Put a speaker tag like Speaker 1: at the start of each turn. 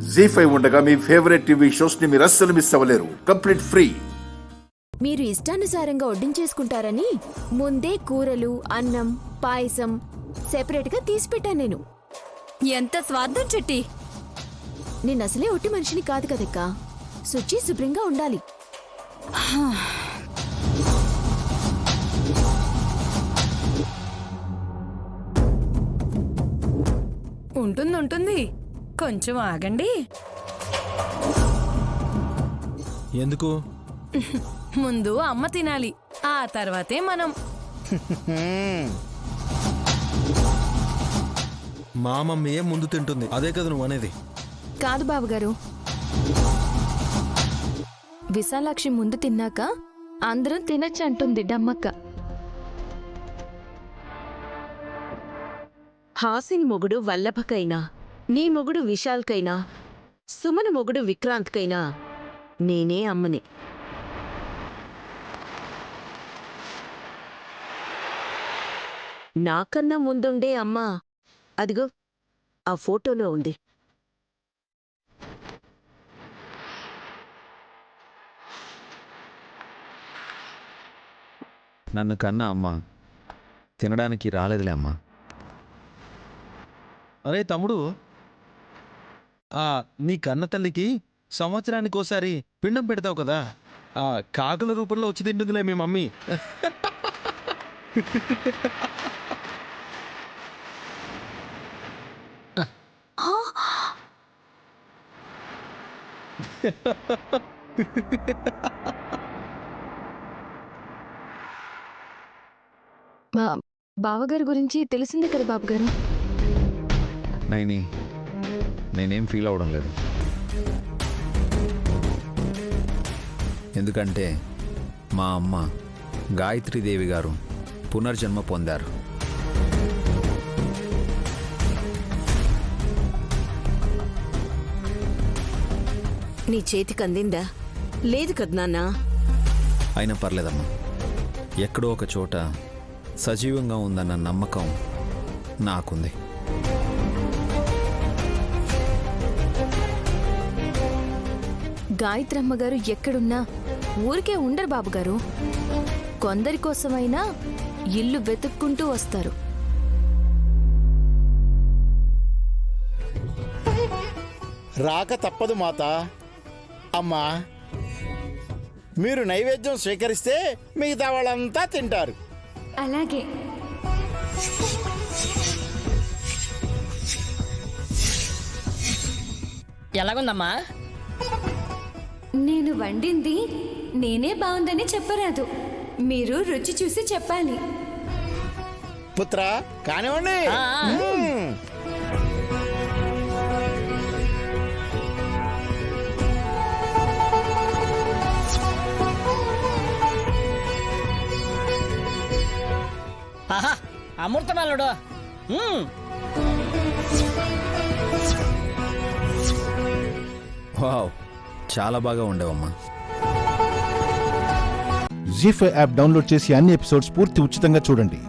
Speaker 1: జీ5 ఉండగా మీ favourite TV shows ని మీరు అస్సలు మిస్ అవ్వలేరు. Complete free.
Speaker 2: మీరు ఇష్టానుసారంగా వడ్డించేసుకుంటారని ముందే కూరలు, అన్నం, పాయసం సెపరేట్ గా తీసిపెట్టాను నేను.
Speaker 3: ఎంత స్వార్థం చెట్టి.
Speaker 2: నేను అసలే ఒట్టి మనిషిని కాదు కదక్కా. శుచి శుభ్రంగా ఉండాలి.
Speaker 3: ఉంటుంది. కొంచెం ఆగండి.
Speaker 4: ఎందుకు?
Speaker 3: ముందు అమ్మ తినాలి, ఆ తర్వాతే మనం.
Speaker 4: మా మమ్మీయే ముందు తింటుంది, అదే కదా నువ్వు అనేది.
Speaker 2: కాదు బావగారు, విశాలాక్షి ముందు తిన్నాక అందరం తినచ్చు అంటుంది డమ్మక్క.
Speaker 5: హాసిని మొగుడు వల్లభకైనా, నీ మొగుడు విశాల్కైనా, సుమన మొగుడు విక్రాంత్కైనా నేనే అమ్మని. నాకన్నా ముందుండే అమ్మ అదిగో ఆ ఫోటోలో ఉంది.
Speaker 6: నన్ను కన్నా అమ్మ తినడానికి రాలేదులే అమ్మా.
Speaker 4: అరే తమ్ముడు, నీ కన్న తల్లికి సంవత్సరానికి ఒకసారి పిండం పెడతావు కదా, కాకుల రూపంలో వచ్చి తింటుందిలే మీ మమ్మీ.
Speaker 2: బావగారి గురించి తెలిసిందే కదా బాబుగారు.
Speaker 6: నేనేం ఫీల్ అవడం లేదు. ఎందుకంటే మా అమ్మ గాయత్రీదేవి గారు పునర్జన్మ పొందారు.
Speaker 5: నీ చేతికి అందిందా? లేదు కదా నాన్నా.
Speaker 6: అయినా పర్లేదమ్మా, ఎక్కడో ఒక చోట సజీవంగా ఉందన్న నమ్మకం నాకుంది.
Speaker 2: గాయత్రమ్మ గారు ఎక్కడున్నా ఊరికే ఉండరు బాబుగారు. కొందరి కోసమైనా ఇల్లు వెతుక్కుంటూ వస్తారు.
Speaker 7: రాక తప్పదు మాత. అమ్మా, మీరు నైవేద్యం స్వీకరిస్తే మిగతా వాళ్ళంతా తింటారు.
Speaker 2: అలాగే.
Speaker 8: ఎలాగుందమ్మా?
Speaker 2: నేను వండింది నేనే బాగుందని చెప్పరాదు, మీరు రుచి చూసి చెప్పాలి.
Speaker 7: పుత్ర కానివ్వండి.
Speaker 8: ఆహా, అమృతమాలుడు.
Speaker 6: వావ్, చాలా బాగా ఉండేవమ్మా.
Speaker 9: జీ5 యాప్ డౌన్లోడ్ చేసి అన్ని ఎపిసోడ్స్ పూర్తి ఉచితంగా చూడండి.